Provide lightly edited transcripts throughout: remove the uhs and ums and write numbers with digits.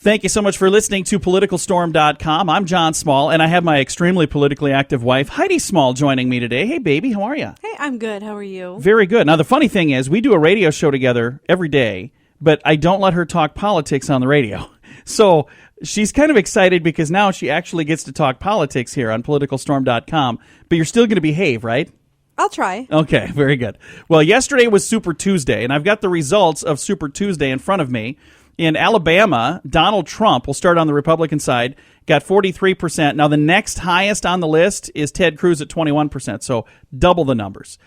Thank you so much for listening to politicalstorm.com. I'm John Small, and I have my extremely politically active wife, Heidi Small, joining me today. Hey, baby, how are you? Hey, I'm good. How are you? Very good. Now, the funny thing is, we do a radio show together every day, but I don't let her talk politics on the radio. So she's kind of excited because now she actually gets to talk politics here on politicalstorm.com, but you're still going to behave, right? I'll try. Okay, very good. Well, yesterday was Super Tuesday, and I've got the results of Super Tuesday in front of me. In Alabama, Donald Trump, we'll start on the Republican side, got 43%. Now, the next highest on the list is Ted Cruz at 21%, so double the numbers.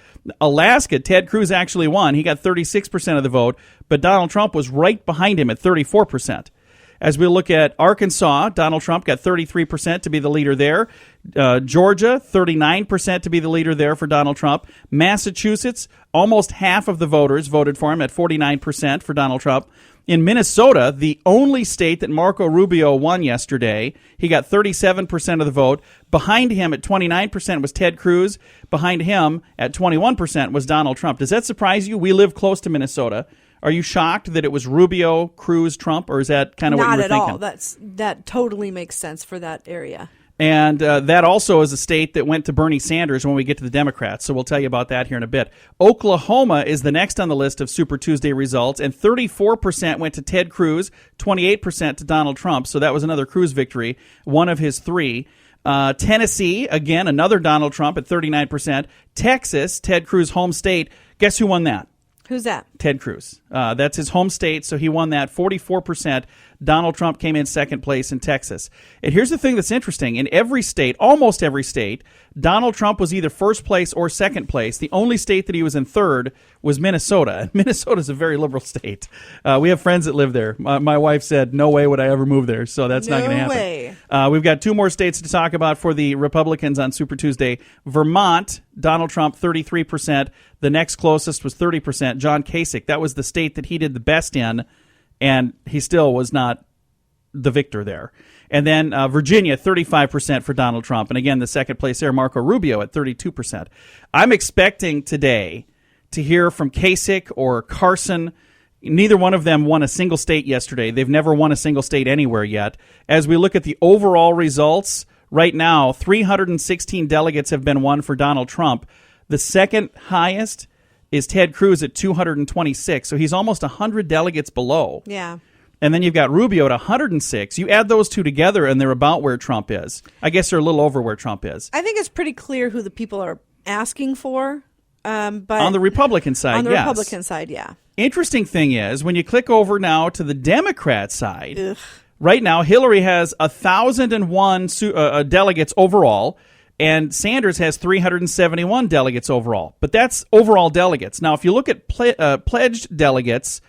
Alaska, Ted Cruz actually won. He got 36% of the vote, but Donald Trump was right behind him at 34%. As we look at Arkansas, Donald Trump got 33% to be the leader there. Georgia, 39% to be the leader there for Donald Trump. Massachusetts, almost half of the voters voted for him at 49% for Donald Trump. In Minnesota, the only state that Marco Rubio won yesterday, he got 37% of the vote. Behind him at 29% was Ted Cruz. Behind him at 21% was Donald Trump. Does that surprise you? We live close to Minnesota. Are you shocked that it was Rubio, Cruz, Trump, or is that kind of what you were thinking? Not at all. That totally makes sense for that area. And that also is a state that went to Bernie Sanders when we get to the Democrats, so we'll tell you about that here in a bit. Oklahoma is the next on the list of Super Tuesday results, and 34% went to Ted Cruz, 28% to Donald Trump, so that was another Cruz victory, one of his three. Tennessee, again, another Donald Trump at 39%. Texas, Ted Cruz' home state, guess who won that? Who's that? Ted Cruz. That's his home state, so he won that 44%. Donald Trump came in second place in Texas. And here's the thing that's interesting. In every state, almost every state, Donald Trump was either first place or second place. The only state that he was in third was Minnesota. Minnesota's a very liberal state. We have friends that live there. My wife said, no way would I ever move there, so that's not going to happen. No way. We've got two more states to talk about for the Republicans on Super Tuesday. Vermont, Donald Trump, 33%. The next closest was 30%. John Kasich, that was the state that he did the best in, and he still was not the victor there. And then Virginia, 35% for Donald Trump. And again, the second place there, Marco Rubio at 32%. I'm expecting today to hear from Kasich or Carson. Neither one of them won a single state yesterday. They've never won a single state anywhere yet. As we look at the overall results, right now, 316 delegates have been won for Donald Trump. The second highest is Ted Cruz at 226, so he's almost 100 delegates below. Yeah. And then you've got Rubio at 106. You add those two together, and they're about where Trump is. I guess they're a little over where Trump is. I think it's pretty clear who the people are asking for. But on the Republican side, on the yes. Republican side, yeah. Interesting thing is, when you click over now to the Democrat side, right now Hillary has 1,001 delegates overall, and Sanders has 371 delegates overall. But that's overall delegates. Now, if you look at pledged delegates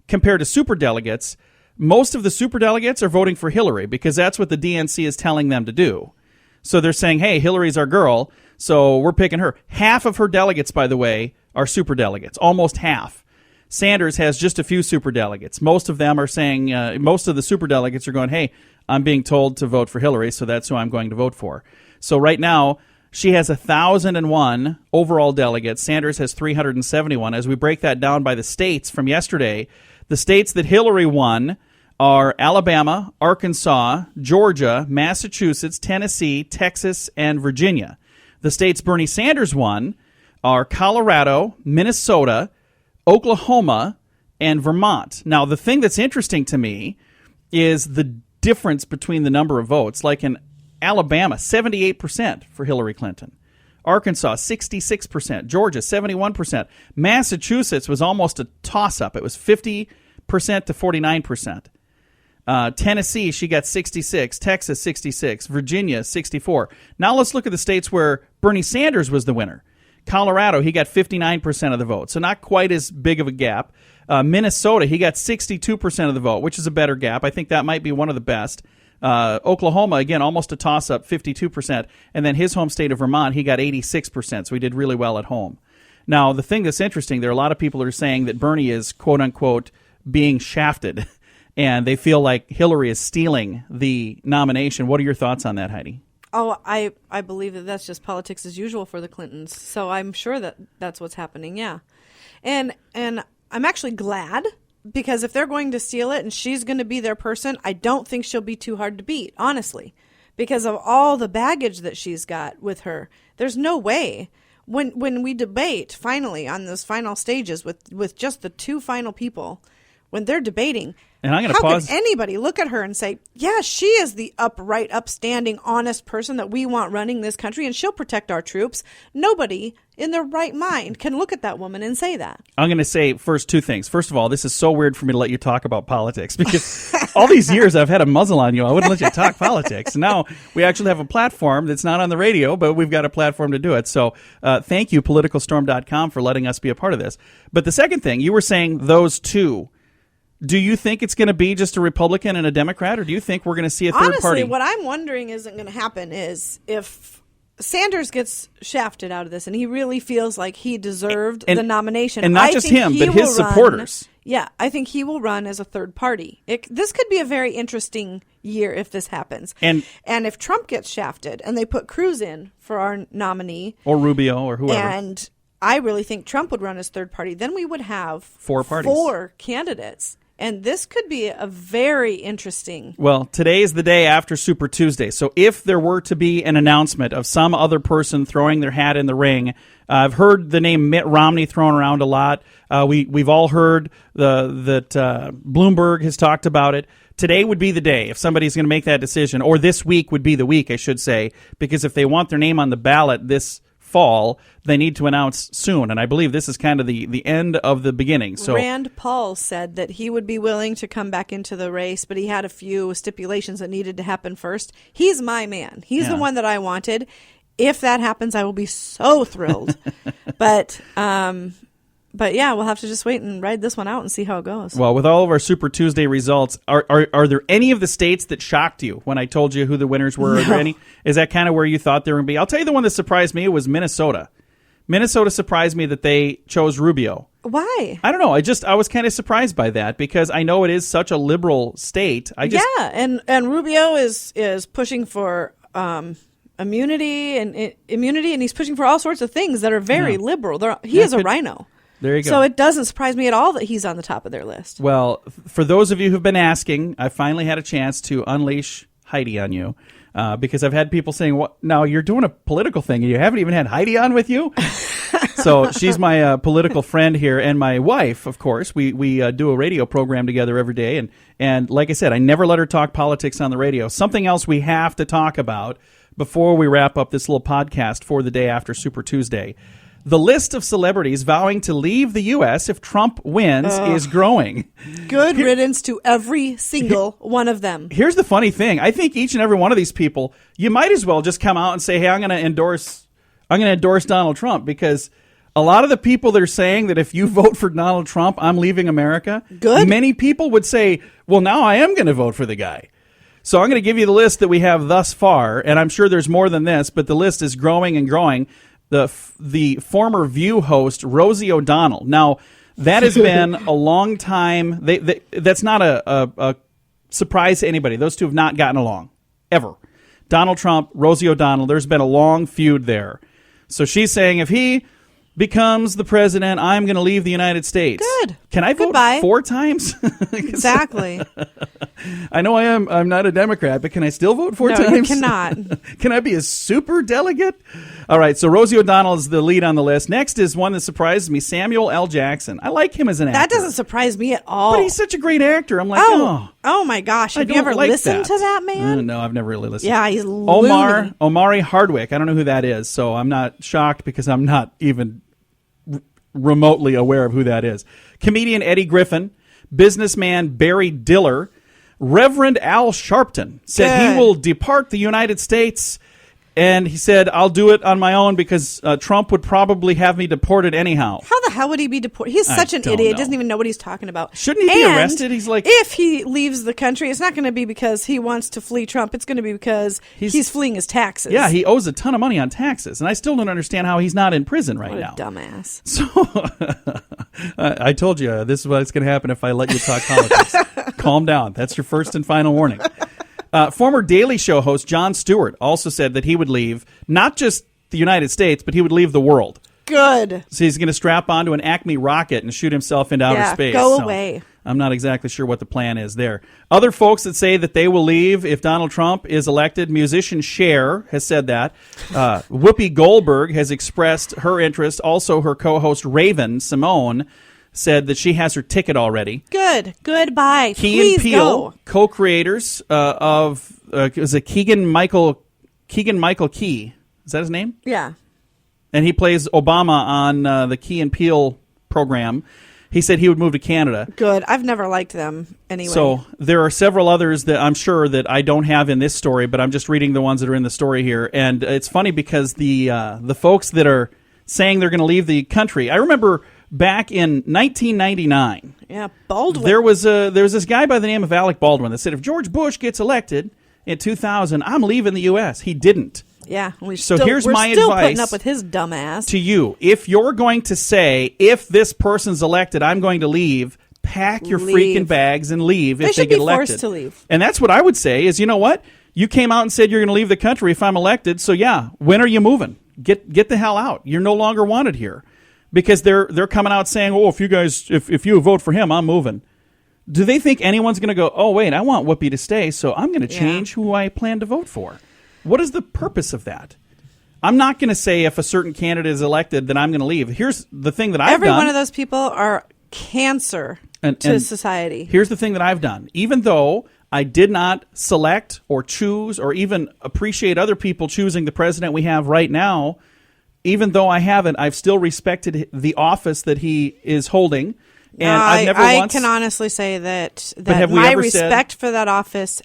compared to superdelegates, most of the superdelegates are voting for Hillary because that's what the DNC is telling them to do. So they're saying, hey, Hillary's our girl, so we're picking her. Half of her delegates, by the way, are superdelegates, almost half. Sanders has just a few superdelegates. Most of them are saying, most of the superdelegates are going, hey, I'm being told to vote for Hillary, so that's who I'm going to vote for. So right now, she has 1,001 overall delegates. Sanders has 371. As we break that down by the states from yesterday, the states that Hillary won are Alabama, Arkansas, Georgia, Massachusetts, Tennessee, Texas, and Virginia. The states Bernie Sanders won are Colorado, Minnesota, Oklahoma, and Vermont. Now, the thing that's interesting to me is the difference between the number of votes. Like in Alabama, 78% for Hillary Clinton. Arkansas, 66%. Georgia, 71%. Massachusetts was almost a toss-up. It was 50% to 49%. Tennessee, she got 66. Texas, 66. Virginia, 64. Now let's look at the states where Bernie Sanders was the winner. Colorado, he got 59% of the vote, so not quite as big of a gap. Minnesota, he got 62% of the vote, which is a better gap. I think that might be one of the best. Oklahoma, again, almost a toss-up, 52%. And then his home state of Vermont, he got 86%, so he did really well at home. Now, the thing that's interesting, there are a lot of people who are saying that Bernie is, quote-unquote, being shafted, and they feel like Hillary is stealing the nomination. What are your thoughts on that, Heidi? Oh, I believe that that's just politics as usual for the Clintons. So I'm sure that that's what's happening, yeah. And I'm actually glad because if they're going to steal it and she's going to be their person, I don't think she'll be too hard to beat, honestly, because of all the baggage that she's got with her. There's no way. When we debate finally on those final stages with just the two final people, when they're debating, and I'm going to how pause. can anybody look at her and say, yeah, she is the upright, upstanding, honest person that we want running this country, and she'll protect our troops? Nobody in their right mind can look at that woman and say that. I'm going to say first two things. First of all, this is so weird for me to let you talk about politics because all these years I've had a muzzle on you. I wouldn't let you talk politics. Now we actually have a platform that's not on the radio, but we've got a platform to do it. So thank you, politicalstorm.com, for letting us be a part of this. But the second thing, you were saying those two. Do you think it's going to be just a Republican and a Democrat, or do you think we're going to see a third Honestly, party? What I'm wondering isn't going to happen is if Sanders gets shafted out of this and he really feels like he deserved the nomination. And not just him, but his supporters. Yeah, I think he will run as a third party. This could be a very interesting year if this happens. And if Trump gets shafted and they put Cruz in for our nominee. Or Rubio or whoever. And I really think Trump would run as third party. Then we would have four candidates. And this could be a very interesting. Well, today is the day after Super Tuesday. So if there were to be an announcement of some other person throwing their hat in the ring, I've heard the name Mitt Romney thrown around a lot. We've all heard that Bloomberg has talked about it. Today would be the day if somebody's going to make that decision, or this week would be the week, I should say, because if they want their name on the ballot this fall, they need to announce soon, and I believe this is kind of the end of the beginning. So Rand Paul said that he would be willing to come back into the race, but he had a few stipulations that needed to happen first. He's my man. He's the one that I wanted. If that happens, I will be so thrilled. But yeah, we'll have to just wait and ride this one out and see how it goes. Well, with all of our Super Tuesday results, are there any of the states that shocked you when I told you who the winners were? No. Are there any? Is that kind of where you thought they were going to be? I'll tell you the one that surprised me was Minnesota. Minnesota surprised me that they chose Rubio. Why? I don't know. I was kind of surprised by that because I know it is such a liberal state. And Rubio is pushing for immunity, and he's pushing for all sorts of things that are very liberal. He is a rhino. There you go. So it doesn't surprise me at all that he's on the top of their list. Well, for those of you who've been asking, I finally had a chance to unleash Heidi on you because I've had people saying, "What? Now you're doing a political thing and you haven't even had Heidi on with you?" So she's my political friend here, and my wife, of course. We do a radio program together every day, and like I said, I never let her talk politics on the radio. Something else we have to talk about before we wrap up this little podcast for the day after Super Tuesday. The list of celebrities vowing to leave the U.S. if Trump wins is growing. Good riddance to every single one of them. Here's the funny thing. I think each and every one of these people, you might as well just come out and say, hey, I'm going to endorse Donald Trump, because a lot of the people that are saying that if you vote for Donald Trump, I'm leaving America. Good. Many people would say, well, now I am going to vote for the guy. So I'm going to give you the list that we have thus far, and I'm sure there's more than this, but the list is growing and growing. The former View host, Rosie O'Donnell. Now, that has been a long time. That's not a surprise to anybody. Those two have not gotten along, ever. Donald Trump, Rosie O'Donnell, there's been a long feud there. So she's saying if he becomes the president, I'm going to leave the United States. Good. Can I vote Goodbye. 4 times? Exactly. I know I'm not a Democrat, but can I still vote 4 times? No, you cannot. Can I be a super delegate? All right, so Rosie O'Donnell is the lead on the list. Next is one that surprises me, Samuel L. Jackson. I like him as an actor. That doesn't surprise me at all. But he's such a great actor. I'm like, oh my gosh. Have you ever listened to that man? No, I've never really listened. Yeah, he's loony. Omari Hardwick. I don't know who that is, so I'm not shocked because I'm not even remotely aware of who that is. Comedian Eddie Griffin, businessman Barry Diller, Reverend Al Sharpton said he will depart the United States, and he said, I'll do it on my own because Trump would probably have me deported anyhow. How the hell would he be deported? He's such an idiot. Doesn't even know what he's talking about. Shouldn't he be arrested? He's like, if he leaves the country, it's not going to be because he wants to flee Trump. It's going to be because he's fleeing his taxes. Yeah, he owes a ton of money on taxes, and I still don't understand how he's not in prison right now. What a dumbass. So I told you, this is what's going to happen if I let you talk politics. Calm down. That's your first and final warning. Former Daily Show host Jon Stewart also said that he would leave not just the United States, but he would leave the world. Good. So he's going to strap onto an Acme rocket and shoot himself into outer space. Go away. I'm not exactly sure what the plan is there. Other folks that say that they will leave if Donald Trump is elected, musician Cher has said that. Whoopi Goldberg has expressed her interest. Also, her co-host Raven Simone said that she has her ticket already. Good. Goodbye. Key Please and Peele, go. co-creators of is it Keegan Michael Key? Is that his name? Yeah. And he plays Obama on the Key and Peele program. He said he would move to Canada. Good. I've never liked them anyway. So there are several others that I'm sure that I don't have in this story, but I'm just reading the ones that are in the story here. And it's funny because the folks that are saying they're going to leave the country, I remember back in 1999. Yeah, Baldwin. There was this guy by the name of Alec Baldwin that said if George Bush gets elected in 2000, I'm leaving the U.S. He didn't. Yeah, here's my still advice putting up with his dumb ass. to you. If you're going to say, if this person's elected, I'm going to leave, pack your freaking bags and leave if they get elected. They should be forced to leave. And that's what I would say is, you know what? You came out and said you're going to leave the country if I'm elected, so yeah, when are you moving? Get the hell out. You're no longer wanted here. Because they're coming out saying, oh, if you vote for him, I'm moving. Do they think anyone's going to go, oh, wait, I want Whoopi to stay, so I'm going to change who I plan to vote for? What is the purpose of that? I'm not going to say if a certain candidate is elected that I'm going to leave. Here's the thing that I've done. Every one of those people are cancer to society. Here's the thing that I've done. Even though I did not select or choose or even appreciate other people choosing the president we have right now, even though I haven't, I've still respected the office that he is holding. And I can honestly say that my respect for that office,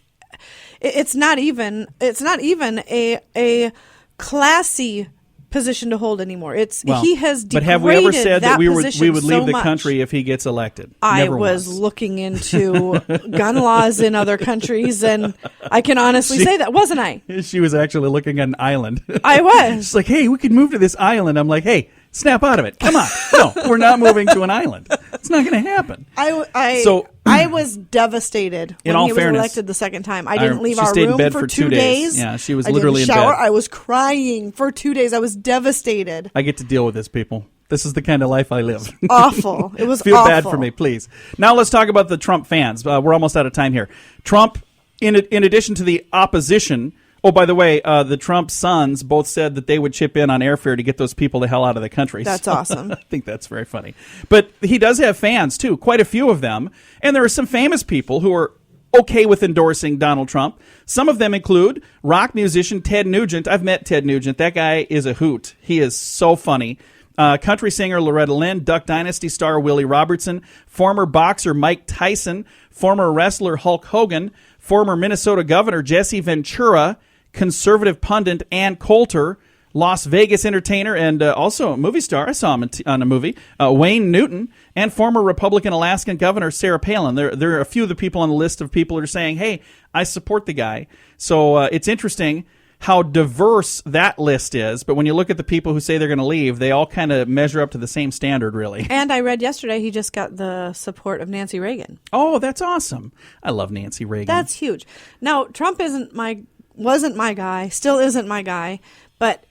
it's not even a classy position to hold anymore. He has degraded. But have we ever said that we would leave the much. country if he gets elected? I Never was once. looking into gun laws in other countries, and I can honestly say that, wasn't I? She was actually looking at an island. I was. She's like, hey, we could move to this island. I'm like, hey, snap out of it. Come on. No, we're not moving to an island. It's not going to happen. I was devastated when he was elected the second time. I didn't leave our room in bed for 2 days. Yeah, she was I literally didn't shower. in bed. I was crying for 2 days. I was devastated. I get to deal with this, people. This is the kind of life I live. Awful. It was Feel awful. bad for me, please. Now let's talk about the Trump fans. We're almost out of time here. Trump, in addition to the opposition. Oh, by the way, the Trump sons both said that they would chip in on airfare to get those people the hell out of the country. That's awesome. I think that's very funny. But he does have fans, too, quite a few of them. And there are some famous people who are okay with endorsing Donald Trump. Some of them include rock musician Ted Nugent. I've met Ted Nugent. That guy is a hoot. He is so funny. Country singer Loretta Lynn, Duck Dynasty star Willie Robertson, former boxer Mike Tyson, former wrestler Hulk Hogan, former Minnesota Governor Jesse Ventura, conservative pundit Ann Coulter, Las Vegas entertainer and also a movie star. I saw him on a movie. Wayne Newton, and former Republican Alaskan Governor Sarah Palin. There are a few of the people on the list of people who are saying, hey, I support the guy. So it's interesting how diverse that list is. But when you look at the people who say they're going to leave, they all kind of measure up to the same standard, really. And I read yesterday he just got the support of Nancy Reagan. Oh, that's awesome. I love Nancy Reagan. That's huge. Now, Trump wasn't my guy, still isn't my guy, but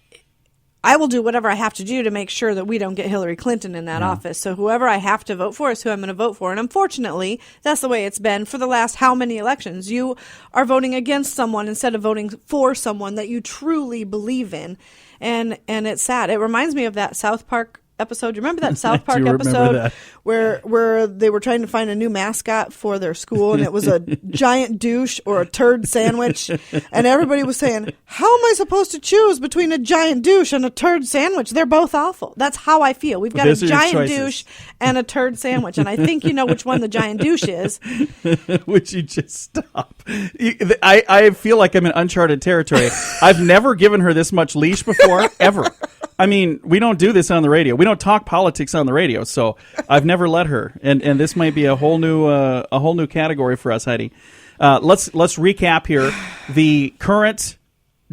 I will do whatever I have to do to make sure that we don't get Hillary Clinton in that office. So whoever I have to vote for is who I'm going to vote for. And unfortunately, that's the way it's been for the last how many elections? You are voting against someone instead of voting for someone that you truly believe in. And it's sad. It reminds me of that South Park episode. You remember that South Park episode where they were trying to find a new mascot for their school, and it was a giant douche or a turd sandwich, and everybody was saying, how am I supposed to choose between a giant douche and a turd sandwich? They're both awful. That's how I feel. We've got a giant douche and a turd sandwich, and I think you know which one the giant douche is. Would you just stop? I feel like I'm in uncharted territory. I've never given her this much leash before, ever. I mean, we don't do this on the radio. We don't talk politics on the radio, so I've never let her. And this might be a whole new category for us, Heidi. Let's recap here. The current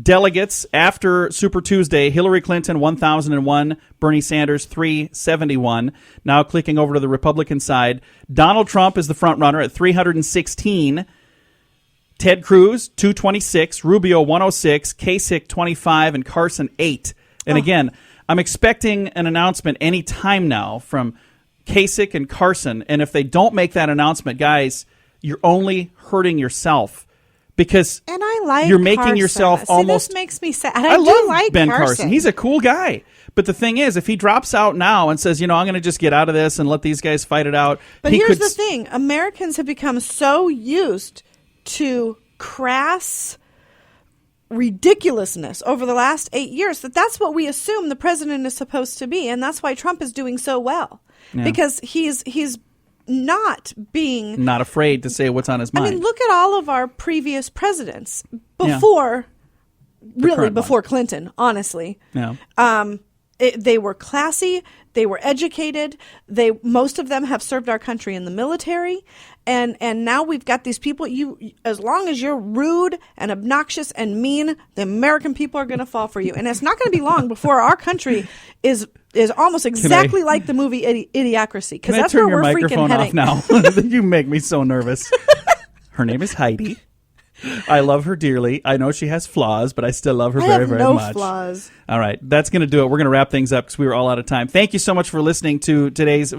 delegates after Super Tuesday: Hillary Clinton 1,001, Bernie Sanders 371. Now clicking over to the Republican side, Donald Trump is the front runner at 316. Ted Cruz 226, Rubio 106, Kasich 25, and Carson 8. And again, I'm expecting an announcement any time now from Kasich and Carson. And if they don't make that announcement, guys, you're only hurting yourself. Because and I like you're making Carson. yourself See, almost. This makes me sad. I do love like Ben Carson. He's a cool guy. But the thing is, if he drops out now and says, I'm going to just get out of this and let these guys fight it out. But here's the thing. Americans have become so used to crass ridiculousness over the last 8 years that's what we assume the president is supposed to be. And that's why Trump is doing so well. Yeah. Because he's not afraid to say what's on his mind. I mean, look at all of our previous presidents before Clinton, honestly. Yeah. They were classy. They were educated. Most of them have served our country in the military. And now we've got these people. As long as you're rude and obnoxious and mean, the American people are going to fall for you. And it's not going to be long before our country is almost exactly like the movie Idiocracy. Because that's where we're freaking heading. Can I turn your microphone off now? You make me so nervous. Her name is Heidi. I love her dearly. I know she has flaws, but I still love her very, very much. I have no flaws. All right. That's going to do it. We're going to wrap things up because we were all out of time. Thank you so much for listening to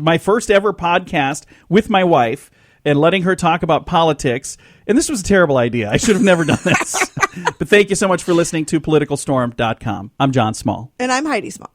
my first ever podcast with my wife and letting her talk about politics. And this was a terrible idea. I should have never done this. But thank you so much for listening to politicalstorm.com. I'm John Small. And I'm Heidi Small.